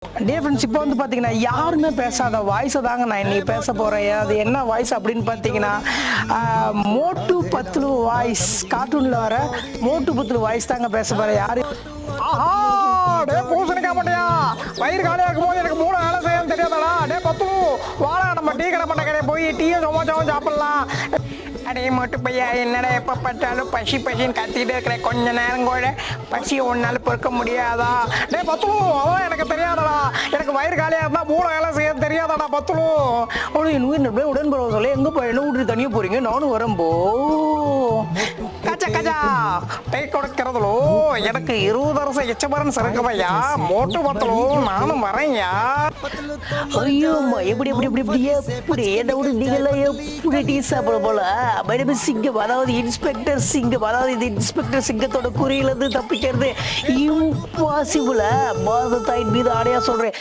Dear friends, இப்போ வந்து பார்த்தீங்கன்னா யாருமே பேசாத வாய்ஸை தாங்க நான் இன்னைக்கு பேச போகிறேன். அது என்ன வாய்ஸ் அப்படின்னு பார்த்தீங்கன்னா, மோட்டு பத்லு வாய்ஸ், கார்ட்டூனில் வர மோட்டு பத்லு வாய்ஸ் தாங்க பேச போகிறேன். யாரு ஆஹா டே பூசணிக்கா மாட்டியா, வயிறு காலியாக இருக்கும் போது எனக்கு மூளை வேலை செய்யணும் தெரியாதாடா. டே பத்து வாடா, நம்ம டீ கடை பண்ண கடையை போய் டீயை சோமாச்சாவும் சாப்பிட்லாம். அடே மட்டும் பையா, என்னடா எப்போ பார்த்தாலும் பசி பசின்னு கத்திட்டு இருக்கிறேன். கொஞ்ச நேரம் கூட பசியை ஒன்றால் பொறுக்க முடியாதா? டே பத்துலு, அதான் எனக்கு தெரியாதடா. எனக்கு வயிறு காலியாக இருந்தால் மூளை வேலை செய்ய தெரியாதாடா பத்துலு. அவ்வளோ என் உயிர் உடன்பட சொல்ல எங்கே போய் என்ன விட்டு தனியாக போகிறீங்க, நானும் வரம்போ கச்சா கச்சா டை கொடுக்கிறதுலோ எனக்கு 20 வருஷம் எச்சபரன் சரக்குதையா. மோட்டு பத்தலோ நானும் வரேன்யா. ஐயோம்மா, எப்படி எப்படி எப்படி எப்படி எப்படி என்ன விட நீங்களாம் எப்படி டீ சாப்பிட போல சிங்கம், அதாவது இன்ஸ்பெக்டர் சிங்கம், அதாவது இது இன்ஸ்பெக்டர் சிங்கத்தோட குறியிலிருந்து தப்பிக்கிறது இம்பாசிபிளா. மாத தாயின் மீது ஆடையா சொல்றேன்.